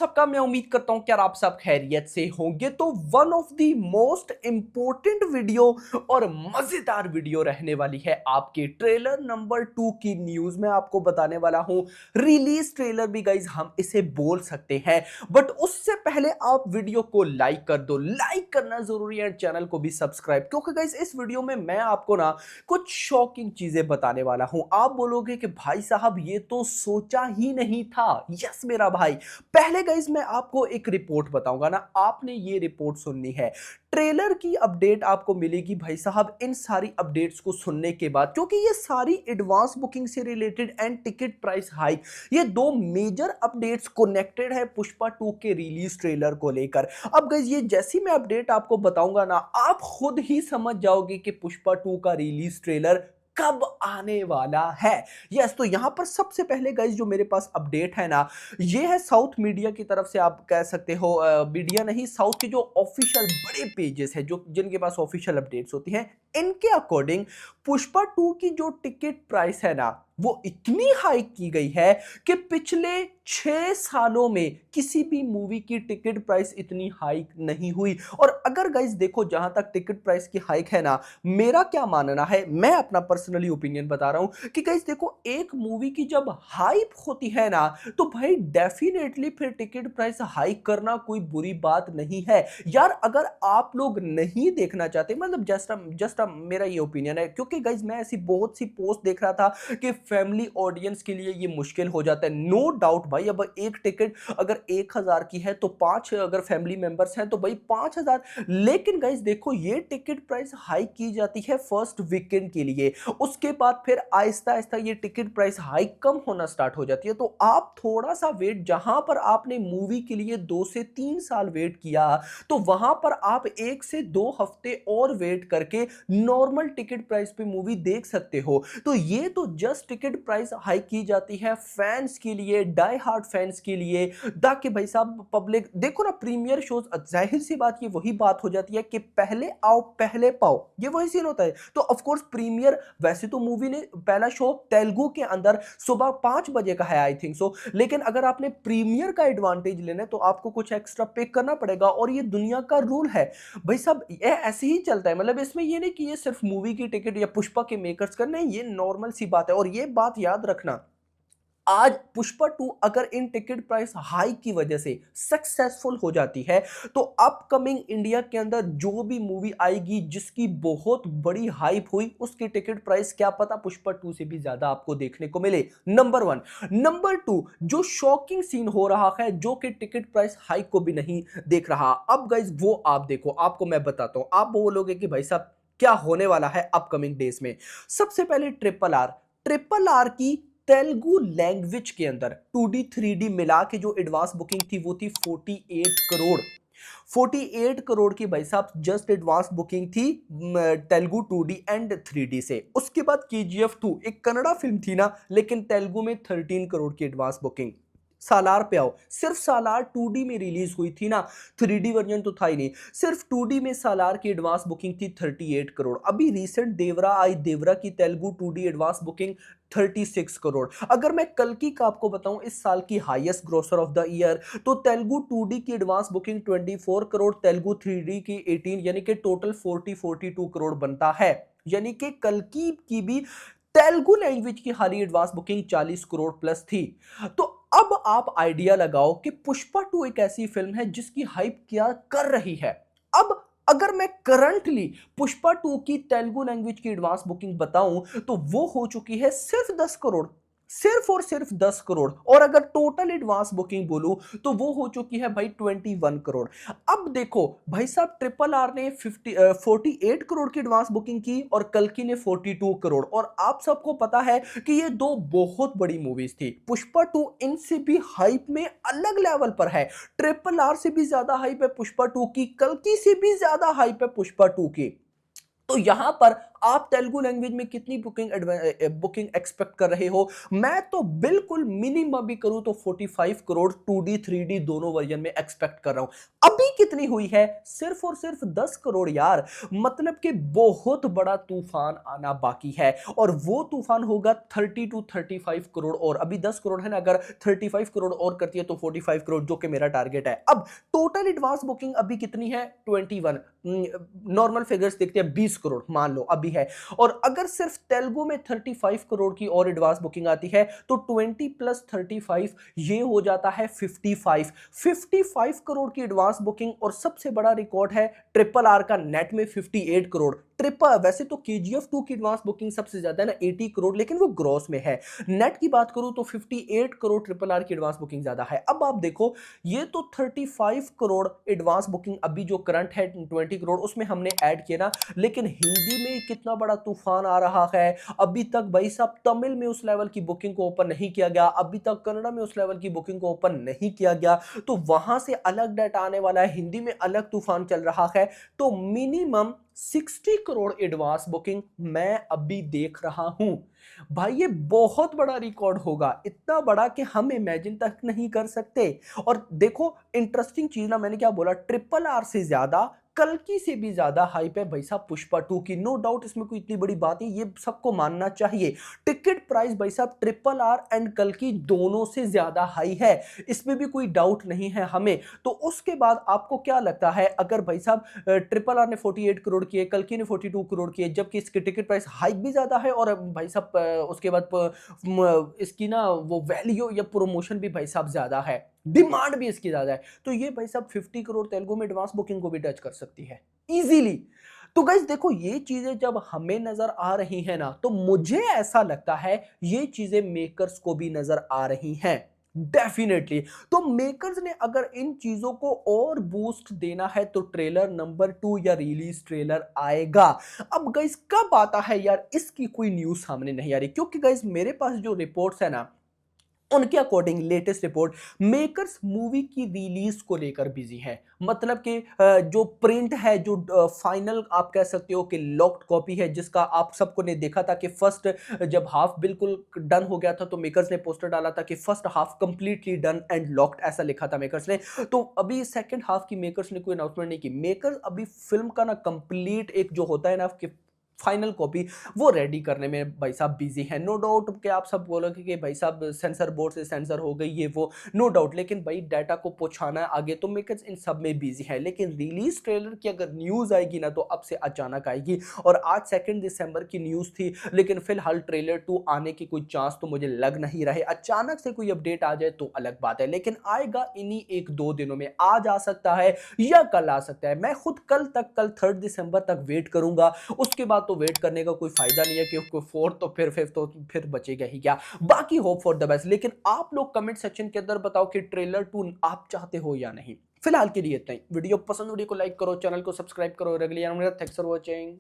सबका मैं उम्मीद करता हूं कि यार आप सब खैरियत से होंगे। तो one of the most important video और मजेदार वीडियो रहने वाली है आपके ट्रेलर नंबर 2 की न्यूज में आपको बताने वाला हूं। रिलीज ट्रेलर भी गाइज हम इसे बोल सकते हैं, बट उससे पहले आप वीडियो को लाइक कर दो। लाइक करना जरूरी है, चैनल को भी सब्सक्राइब, क्योंकि गाइज इस वीडियो में मैं आपको ना कुछ शॉकिंग चीजें बताने वाला हूं। आप बोलोगे कि भाई साहब ये तो सोचा ही नहीं था। यस मेरा भाई, पहले गाइस मैं आपको एक रिपोर्ट बताऊंगा ना, आपने ये रिपोर्ट सुननी है। ट्रेलर की अपडेट आपको मिलेगी भाई साहब इन सारी अपडेट्स को सुनने के बाद, क्योंकि ये सारी एडवांस बुकिंग से related and ticket price hike, ये दो मेजर अपडेट्स कनेक्टेड है पुष्पा 2 के रिलीज ट्रेलर को लेकर। अब गाइस ये जैसी मैं अपडेट आपको बताऊंगा ना, आप खुद ही समझ जाओगे कि पुष्पा 2 का रिलीज ट्रेलर कब आने वाला है। यस, तो यहां पर सबसे पहले गाइस जो मेरे पास अपडेट है ना, ये है साउथ मीडिया की तरफ से। आप कह सकते हो मीडिया नहीं, साउथ के जो ऑफिशियल बड़े पेजेस है, जो जिनके पास ऑफिशियल अपडेट्स होती हैं, इनके अकॉर्डिंग पुष्पा 2 की जो टिकट प्राइस है ना, वो इतनी हाइक की गई है कि पिछले 6 सालों में किसी भी मूवी की टिकट प्राइस इतनी हाइक नहीं हुई। और अगर गाइस देखो, जहां तक टिकट प्राइस की हाइक है ना, मेरा क्या मानना है, मैं अपना पर्सनली ओपिनियन बता रहा हूं कि गाइस देखो, एक मूवी की जब हाइप होती है ना, तो भाई डेफिनेटली फिर टिकट प्राइस हाइक करना कोई बुरी बात नहीं है यार। अगर आप लोग नहीं देखना चाहते, मतलब जस्ट मेरा ये ओपिनियन है, क्योंकि गाइस मैं ऐसी बहुत सी पोस्ट देख रहा था कि फैमिली ऑडियंस के लिए ये मुश्किल हो जाता है। नो डाउट भाई, अब एक टिकट अगर 1000 की है तो 5 अगर फैमिली मेंबर्स हैं तो भाई 5000। लेकिन गाइस देखो, ये टिकट प्राइस हाइक की जाती है फर्स्ट वीकेंड के लिए, उसके बाद फिर आहिस्ता आहिस्ता ये टिकट प्राइस हाइक कम होना स्टार्ट हो जाती है। तो आप थोड़ा सा वेट, जहां पर आपने मूवी के लिए 2 से 3 साल वेट किया, तो वहां पर आप 1 से 2 हफ्ते और वेट करके नॉर्मल टिकट प्राइस पे मूवी देख सकते हो। तो ये तो जस्ट टिकट प्राइस हाइक की जाती है फैंस के लिए, डाई हार्ड फैंस के लिए, ताकि भाई साहब पब्लिक देखो ना, प्रीमियर शोज, जाहिर सी बात, ये वही बात हो जाती है कि पहले आओ पहले पाओ, ये वही सीन होता है। तो ऑफ कोर्स प्रीमियर, वैसे तो मूवी ने पहला शो तेलुगु के अंदर सुबह 5 बजे का है आई थिंक सो, लेकिन अगर आपने प्रीमियर का एडवांटेज लेना है तो आपको कुछ एक्स्ट्रा पे करना पड़ेगा, और ये दुनिया का रूल है भाई साहब। ये ऐसे ही चलता है, मतलब इसमें ये नहीं कि ये सिर्फ मूवी की टिकट या पुष्पा के मेकर्स का, नहीं, ये नॉर्मल सी बात है। और ये बात याद रखना, आज पुष्पा 2 अगर इन टिकट प्राइस हाई की वजह से सक्सेसफुल हो जाती है, तो अपकमिंग इंडिया के अंदर जो भी मूवी आएगी जिसकी बहुत बड़ी हाइप हुई, उसकी टिकट प्राइस क्या पता पुष्पा 2 से भी ज्यादा आपको देखने को मिले। नंबर 1। नंबर 2, जो शॉकिंग सीन हो रहा है, जो कि टिकट प्राइस हाइक को भी नहीं देख रहा, अब गाइज वो आप देखो, आपको मैं बताता हूं। आप बोलोगे कि भाई साहब क्या होने वाला है अपकमिंग डेज में। सबसे पहले ट्रिपल आर की तेलुगु लैंग्वेज के अंदर 2D 3D मिला के जो एडवांस बुकिंग थी, वो थी 48 करोड़। 48 करोड़ की भाई साहब जस्ट एडवांस बुकिंग थी तेलुगु 2D एंड 3D से। उसके बाद KGF 2, एक कन्नड़ा फिल्म थी ना, लेकिन तेलुगु में 13 करोड़ की एडवांस बुकिंग। सालार पे आओ, सिर्फ सालार 2D में रिलीज हुई थी ना, 3D वर्जन तो था ही नहीं, सिर्फ 2D में सालार की एडवांस बुकिंग थी 38 करोड़। अभी रिसेंट देवरा आई, देवरा की Telugu 2D advance booking 36 crore. अगर मैं कल की का आपको बताऊं, इस साल की highest grocer of the year, तो तेलुगु 2D की advance booking 24 crore, Telugu 3D की 18, यानी कि टोटल 42 करोड़ बनता है। यानी कि कल की भी तेलुगु लैंग्वेज की हाली एडवांस बुकिंग 40 करोड़ प्लस थी। तो अब आप आइडिया लगाओ कि पुष्पा 2 एक ऐसी फिल्म है जिसकी हाइप क्या कर रही है। अब अगर मैं करंटली पुष्पा 2 की तेलुगु लैंग्वेज की एडवांस बुकिंग बताऊं, तो वो हो चुकी है सिर्फ 10 करोड़, सिर्फ और सिर्फ 10 करोड़। और अगर टोटल एडवांस बुकिंग बोलूं, तो वो हो चुकी है भाई 21 करोड़। अब देखो भाई साहब, ट्रिपल आर ने 48 करोड़ की एडवांस बुकिंग की और कल्कि ने 42 करोड़। और आप सबको पता है कि ये दो बहुत बड़ी मूवीज थी। पुष्पा 2 इनसे भी हाइप में अलग लेवल पर है। ट्रिपल आर से भी ज्यादा हाइप है पुष्पा 2 की, कल्कि से भी ज्यादा हाइप है पुष्पा 2 की। तो यहां पर आप तेलुगु लैंग्वेज में कितनी बुकिंग एक्सपेक्ट कर रहे हो? मैं तो बिल्कुल मिनिमम भी करूं तो 45 करोड़ 2D 3D दोनों वर्जन में एक्सपेक्ट कर रहा हूं। अभी कितनी हुई है? सिर्फ और सिर्फ 10 करोड़ यार। मतलब कि बहुत बड़ा तूफान आना बाकी है और वो तूफान होगा 30 टू 35 करोड़। और अभी 10 करोड़ है ना, अगर 35 करोड़ और करती है तो 45 करोड़, जो कि मेरा टारगेट है। अब टोटल एडवांस बुकिंग अभी कितनी है? 21। नॉर्मल फिगर्स देखते हैं, 20 करोड़ मान लो अभी है। और अगर सिर्फ तेलुगु में 35 करोड़ की और एडवांस बुकिंग आती है तो 20 प्लस 35 ये हो जाता है 55 करोड़ की एडवांस बुकिंग। और सबसे बड़ा रिकॉर्ड है ट्रिपल आर का नेट में 58 करोड़। ट्रिपल वैसे तो केजीएफ 2 की एडवांस बुकिंग सबसे ज्यादा है ना, 80 करोड़, लेकिन वो ग्रॉस में है। नेट की बात करूं तो 58 करोड़ ट्रिपल आर की एडवांस बुकिंग ज्यादा है। अब आप देखो, ये तो 35 करोड़ एडवांस बुकिंग अभी जो करंट है 20 करोड़ उसमें हमने ऐड किया ना, लेकिन हिंदी में कितना बड़ा तूफान आ रहा है। अभी तक भाई साहब तमिल में उस लेवल की बुकिंग को ओपन नहीं किया गया, अभी तक कन्नड़ा में उस लेवल की बुकिंग को ओपन नहीं किया गया, तो वहां से अलग डाटा आने वाला है। हिंदी में अलग तूफान चल रहा है, तो मिनिमम 60 करोड़ एडवांस बुकिंग मैं अभी देख रहा हूं। भाई ये बहुत बड़ा रिकॉर्ड होगा, इतना बड़ा कि हम इमेजिन तक नहीं कर सकते। और देखो इंटरेस्टिंग चीज ना, मैंने क्या बोला, ट्रिपल आर से ज्यादा, कल्कि से भी ज्यादा हाइप है भाई साहब पुष्पा 2 की। नो डाउट, इसमें कोई इतनी बड़ी बात नहीं, ये सबको मानना चाहिए। टिकट प्राइस भाई साहब ट्रिपल आर एंड कल्कि दोनों से ज्यादा हाई है, इसमें भी कोई डाउट नहीं है हमें। तो उसके बाद आपको क्या लगता है, अगर भाई साहब ट्रिपल आर ने 48 करोड़ किए, कल्कि ने 42 करोड़ किए, जबकि इसकी टिकट प्राइस हाइक भी ज्यादा है और भाई साहब उसके बाद इसकी ना वो वैल्यू या प्रमोशन भी भाई साहब ज्यादा है, डिमांड भी इसकी ज्यादा है, तो ये भाई साहब 50 करोड़ तेलुगु में एडवांस बुकिंग को भी टच कर सकती है इजीली। तो गाइस देखो, ये चीजें जब हमें नजर आ रही हैं ना, तो मुझे ऐसा लगता है ये चीजें मेकर्स को भी नजर आ रही हैं डेफिनेटली। तो मेकर्स ने अगर इन चीजों को और बूस्ट देना है तो ट्रेलर नंबर 2 या रिलीज ट्रेलर आएगा। अब गाइस कब आता है यार, इसकी कोई न्यूज सामने नहीं आ रही, क्योंकि गाइस मेरे पास जो रिपोर्ट्स है ना, उनके according latest report, makers movie की रिलीज को लेकर बिजी है। मतलब कि जो प्रिंट है, जो फाइनल आप कह सकते हो कि लॉक्ड कॉपी है, जिसका आप सबको ने देखा था कि फर्स्ट जब हाफ बिल्कुल डन हो गया था तो मेकर्स ने पोस्टर डाला था कि first half completely done and locked, ऐसा लिखा था मेकर्स ने। तो अभी सेकंड हाफ की मेकर्स ने कोई अनाउंसमेंट नहीं की। मेकर्स अभी फिल्म का ना कंप्लीट एक जो होता है ना कि फाइनल कॉपी, वो रेडी करने में भाई साहब बिजी है। नो डाउट कि आप सब बोलोगे कि भाई साहब सेंसर बोर्ड से सेंसर हो गई ये वो, नो डाउट, लेकिन भाई डाटा को पहुंचाना है आगे, तो मेकर्स इन सब में बिजी है। लेकिन रिलीज ट्रेलर की अगर न्यूज आएगी ना तो अब से अचानक आएगी। और आज 2 दिसंबर की न्यूज थी, लेकिन फिलहाल ट्रेलर 2 आने की कोई चांस तो मुझे लग नहीं रहे। अचानक से कोई अपडेट आ जाए तो अलग बात है, लेकिन आएगा इन्हीं 1-2 दिनों में, आज आ सकता है या कल आ सकता है। मैं खुद कल 3 दिसंबर तक वेट करूंगा, उसके बाद तो वेट करने का कोई फायदा नहीं है, क्योंकि फोर्थ तो फिर बचेगा ही क्या। बाकी होप फॉर द बेस्ट। लेकिन आप लोग कमेंट सेक्शन के अंदर बताओ कि ट्रेलर 2 आप चाहते हो या नहीं। फिलहाल के लिए इतना ही। वीडियो पसंद, वीडियो को लाइक करो, चैनल को सब्सक्राइब करो, रेगुलर। Thanks for watching.